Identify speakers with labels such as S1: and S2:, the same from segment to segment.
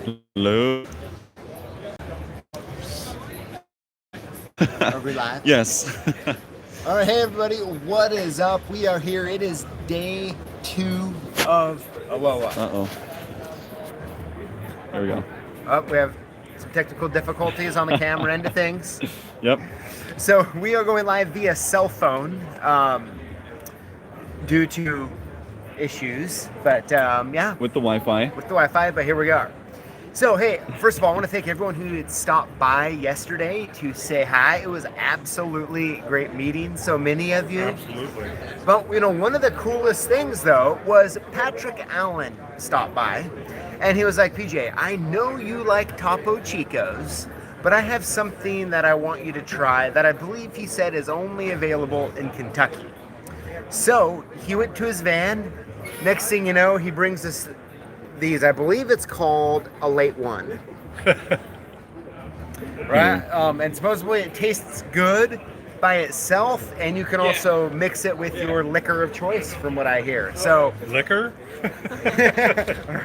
S1: Hello.
S2: Are we live?
S1: Yes.
S2: All right, hey everybody, what is up? We are here. It is day 2 of. Whoa.
S1: Uh-oh. There we go.
S2: We have some technical difficulties on the camera end of things.
S1: Yep.
S2: So we are going live via cell phone due to issues, but yeah,
S1: With the Wi-Fi.
S2: with the Wi-Fi. But here we are. So hey, first of all, I want to thank everyone who had stopped by yesterday to say hi. It was absolutely great meeting so many of you.
S3: Absolutely.
S2: But one of the coolest things though was Patrick Allen stopped by, and he was like, PJ, I know you like Topo Chicos, but I have something that I want you to try that I believe he said is only available in Kentucky. So he went to his van. Next thing you know, he brings us these. I believe it's called a late one. Right? And supposedly it tastes good by itself, and you can also mix it with your liquor of choice, from what I hear. So
S3: Liquor?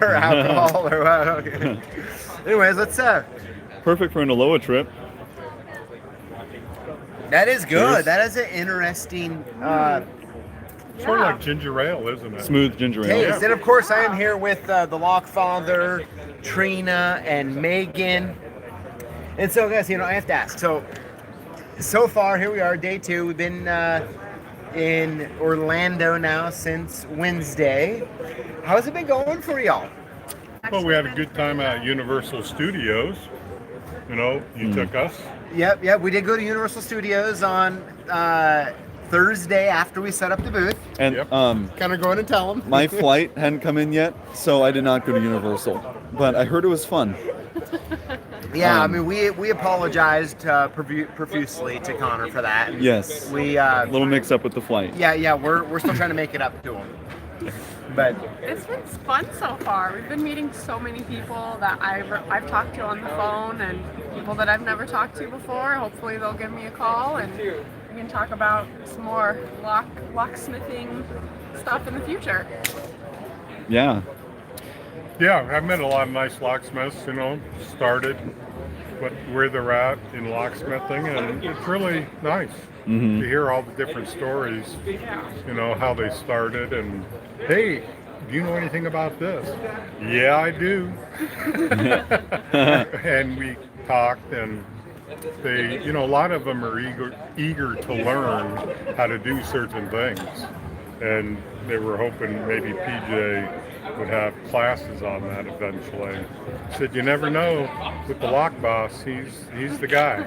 S2: or alcohol or what. Okay. Anyways, let's
S1: Perfect for an Aloha trip.
S2: that is good.
S1: Cheers.
S2: That is an interesting
S3: Sort of like ginger ale, isn't it?
S1: Smooth ginger ale.
S2: taste. And of course I am here with the Lockfather, Trina, and Megan. And so guys, I have to ask. So far, here we are, day 2. We've been in Orlando now since Wednesday. How's it been going for y'all?
S3: Well, we had a good time at Universal Studios. You took us.
S2: Yep. We did go to Universal Studios on Thursday after we set up the booth.
S1: And
S3: Yep.
S2: Kind of go in and tell them.
S1: my flight hadn't come in yet, so I did not go to Universal. But I heard it was fun.
S2: Yeah, I mean, we apologized profusely to Connor for that. And
S1: Yes.
S2: We
S1: A little mix up with the flight.
S2: yeah, we're still trying to make it up to him. But
S4: It's been fun so far. We've been meeting so many people that I've talked to on the phone, and people that I've never talked to before. Hopefully they'll give me a call and we can talk about some more locksmithing stuff in the future.
S1: Yeah.
S3: Yeah, I've met a lot of nice locksmiths, started where they're at in locksmithing, and it's really nice to hear all the different stories, how they started, and hey, do you know anything about this? Yeah, I do. And we talked, and they, a lot of them are eager to learn how to do certain things, and they were hoping maybe PJ would have classes on that eventually. Said you never know with the lock boss, he's the guy.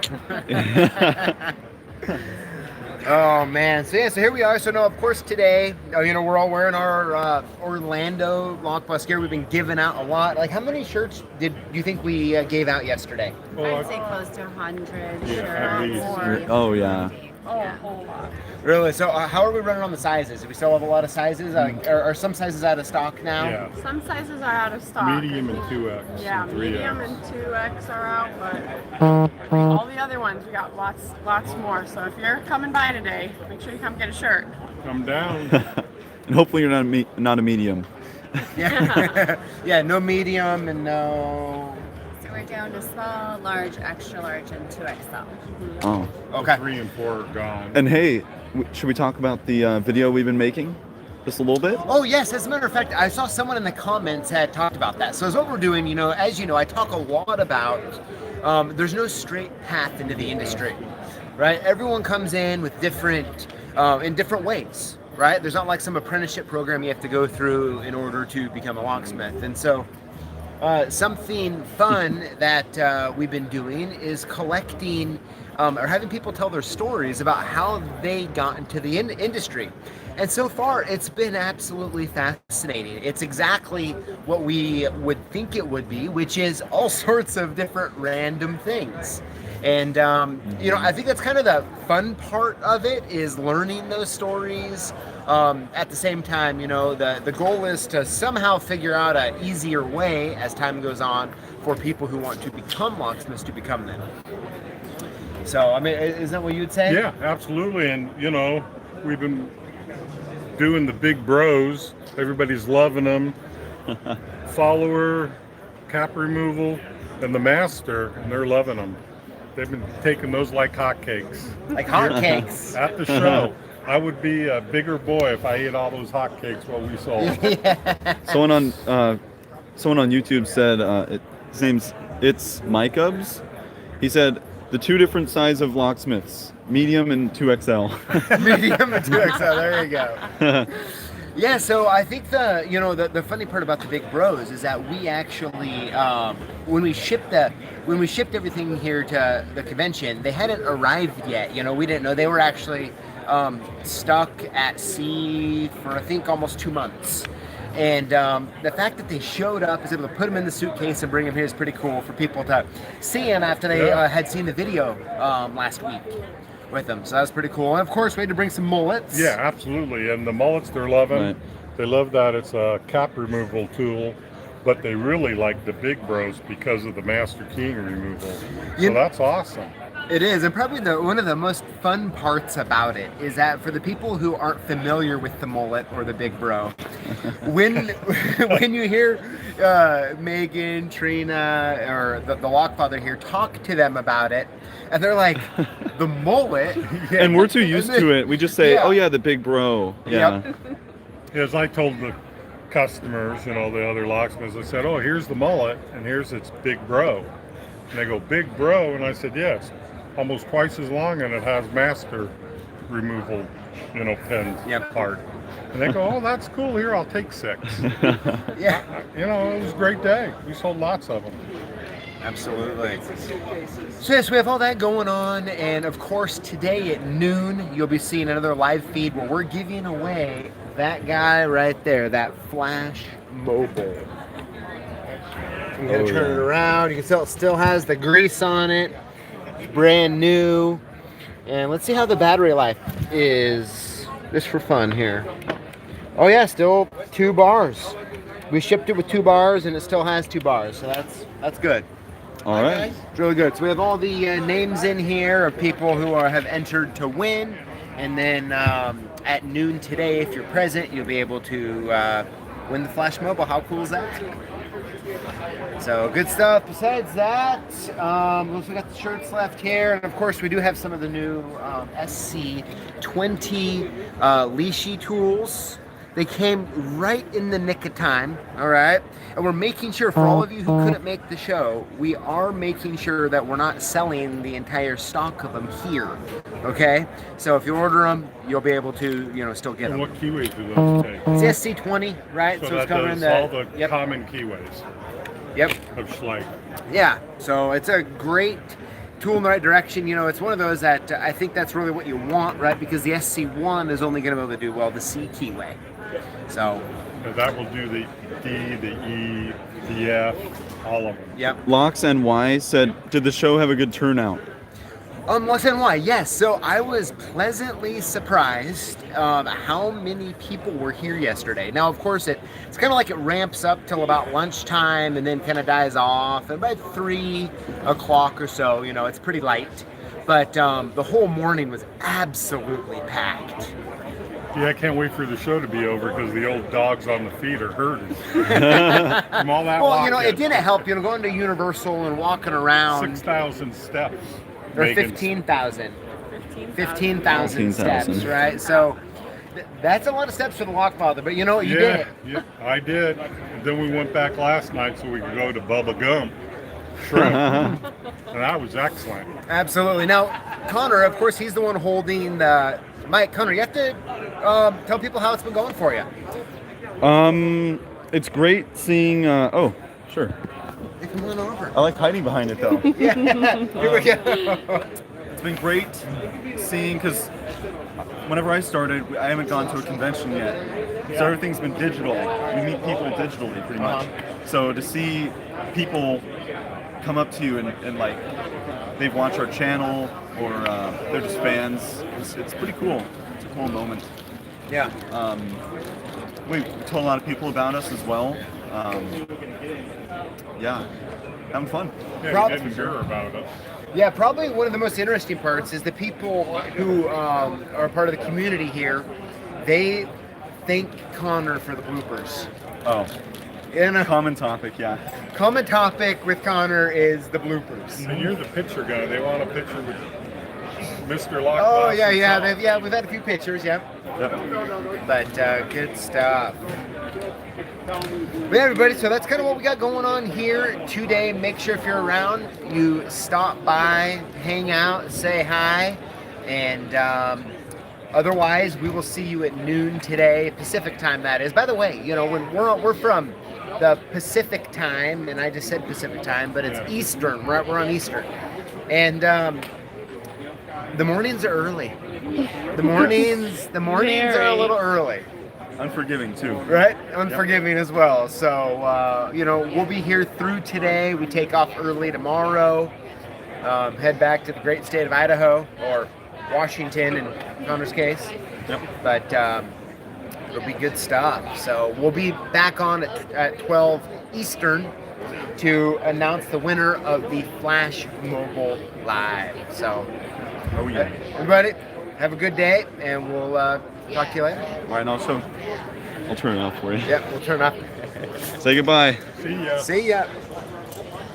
S2: oh man, so here we are. So no, of course today, we're all wearing our Orlando Lockbus gear. We've been giving out a lot. Like, how many shirts did you think we gave out yesterday?
S3: Well,
S5: I'd say close to 100
S3: at
S5: shirts.
S3: least.
S4: Or,
S1: Oh, yeah.
S4: a whole lot.
S2: Really? So how are we running on the sizes? Do we still have a lot of sizes? Are some sizes out of stock now?
S3: yeah,
S4: Some sizes are out of stock.
S3: medium and 2X
S4: Yeah,
S3: and 3X.
S4: medium and 2X are out, but all the other ones, we got lots more. So if you're coming by today, make sure you come get a shirt.
S3: Come down.
S1: And hopefully you're not a medium.
S2: Yeah. Yeah, no medium and no.
S5: So we're down to small, large, extra large, and 2XL.
S1: Oh.
S2: Okay.
S3: 3 and 4 are gone.
S1: And hey, should we talk about the video we've been making? Just a little bit?
S2: Oh yes, as a matter of fact, I saw someone in the comments had talked about that. So as what we're doing, as you know, I talk a lot about there's no straight path into the industry, right? Everyone comes in with different ways, right? There's not like some apprenticeship program you have to go through in order to become a locksmith. And so something fun that we've been doing is collecting or having people tell their stories about how they got into the industry. And so far, it's been absolutely fascinating. It's exactly what we would think it would be, which is all sorts of different random things. And, I think that's kind of the fun part of it, is learning those stories. At the same time, the goal is to somehow figure out an easier way as time goes on for people who want to become locksmiths to become them. So, I mean, isn't that what you'd say?
S3: Yeah, absolutely. And, we've been doing the big bros. Everybody's loving them. Follower cap removal and the master, and they're loving them. They've been taking those like hotcakes.
S2: Like hotcakes.
S3: At the show. I would be a bigger boy if I ate all those hotcakes while we sold.
S1: Someone on YouTube said his name's It's Micubs. He said the two different size of locksmiths, medium and 2XL.
S2: Medium and 2XL. There you go. Yeah, so I think the funny part about the Big Bros is that we actually when we shipped everything here to the convention, they hadn't arrived yet. We didn't know they were actually stuck at sea for I think almost 2 months. And the fact that they showed up, is able to put them in the suitcase and bring them here is pretty cool for people to see them after they had seen the video last week with them. So that was pretty cool. And of course, we had to bring some mullets.
S3: Yeah, absolutely. And the mullets they're loving.
S1: Right.
S3: They love that it's a cap removal tool, but they really like the Big Bros because of the master keying removal. So that's awesome.
S2: It is, and probably one of the most fun parts about it is that for the people who aren't familiar with the mullet or the Big Bro, when you hear Megan, Trina, or the Lockfather here talk to them about it, and they're like, the mullet?
S1: And we're too used to it. We just say,
S2: Yeah.
S1: oh yeah, the big bro. Yeah.
S2: Yep.
S3: As I told the customers, the other locksmiths, I said, oh, here's the mullet, and here's its Big Bro. And they go, Big Bro? And I said, yes. Almost twice as long, and it has master removal, pen part. And they go, oh, that's cool. Here, I'll take 6.
S2: Yeah.
S3: It was a great day. We sold lots of them.
S2: Absolutely. So yes, we have all that going on, and of course today at noon you'll be seeing another live feed where we're giving away that guy right there, that Flash Mobile. I'm gonna turn it around. You can tell it still has the grease on it. It's brand new. And let's see how the battery life is. Just for fun here. Oh yeah, still 2 bars. We shipped it with 2 bars and it still has 2 bars, so that's good.
S1: All right.
S2: It's really good. So we have all the names in here of people who have entered to win, and then at noon today, if you're present, you'll be able to win the Flash Mobile. How cool is that? So good stuff. Besides that, we also got the shirts left here, and of course we do have some of the new SC20 leashy tools. They came right in the nick of time, all right? And we're making sure, for all of you who couldn't make the show, we are making sure that we're not selling the entire stock of them here, okay? So if you order them, you'll be able to, still get
S3: And
S2: them.
S3: what keyways do those take?
S2: It's the SC20, right?
S3: So
S2: it's
S3: that
S2: covering
S3: does all the
S2: Yep.
S3: common keyways
S2: Yep.
S3: of Schlage.
S2: Yeah, so it's a great tool in the right direction. It's one of those that I think that's really what you want, right? Because the SC1 is only going to be able to do, well, the C keyway. So,
S3: And that will do the D, the E, the F, all of them.
S2: yep.
S1: Locks NY said, did the show have a good turnout?
S2: Lux NY, yes. So I was pleasantly surprised how many people were here yesterday. Now, of course, it's kind of like it ramps up till about lunchtime and then kind of dies off. And by 3 o'clock or so, it's pretty light. But the whole morning was absolutely packed.
S3: Yeah, I can't wait for the show to be over because the old dogs on the feet are hurting. From all that
S2: Well,
S3: walking.
S2: it didn't help, going to Universal and walking around.
S3: 6,000 steps.
S2: Or
S3: Megan.
S2: 15,000. 15,000
S1: 15,000.
S2: steps, right? So that's a lot of steps for the Lockfather, but you did it.
S3: Yeah, I did. And then we went back last night so we could go to Bubba Gump Shrimp. And that was excellent.
S2: Absolutely. Now, Connor, of course, he's the one holding the mic. Connor, you have to tell people how it's been going for you.
S1: It's great seeing. Oh, sure.
S2: Hey, come on over.
S1: I like hiding behind it though.
S2: Yeah, here we go.
S1: It's been great seeing, because whenever I started, I haven't gone to a convention yet. So everything's been digital. We meet people digitally pretty much. So to see people come up to you and like they've watched our channel or they're just fans, it's pretty cool. It's a cool moment.
S2: Yeah.
S1: We told a lot of people about us as well. Yeah, having fun.
S3: Yeah,
S2: Prob-
S3: you didn't hear about us.
S2: Yeah, probably one of the most interesting parts is the people who are part of the community here, they thank Connor for the bloopers.
S1: Oh,
S2: In a
S1: Common topic, yeah.
S2: common topic with Connor is the bloopers.
S3: And you're the picture guy. They want a picture with Mr. Lockbox.
S2: Oh yeah,
S3: himself.
S2: we've had a few pictures, yeah.
S1: Yep.
S2: But good stuff. But yeah, everybody, so that's kind of what we got going on here today. Make sure if you're around, you stop by, hang out, say hi, and otherwise, we will see you at noon today, Pacific time. That is. By the way, you know when we're from the Pacific time, and I just said Pacific time, but it's Eastern. We're on Eastern, and the mornings are early. The mornings are a little early.
S1: Unforgiving too.
S2: Right? Unforgiving as well. So, we'll be here through today. We take off early tomorrow. Head back to the great state of Idaho, or Washington in Connor's case.
S1: Yep.
S2: But it'll be good stuff. So we'll be back on at 12 Eastern to announce the winner of the Flash Mobile Live. So,
S1: Oh yeah.
S2: everybody, have a good day, and we'll talk to you later.
S1: All right, also, I'll turn it off for you.
S2: Yeah, we'll turn off.
S1: Say goodbye.
S3: See ya.
S2: See ya.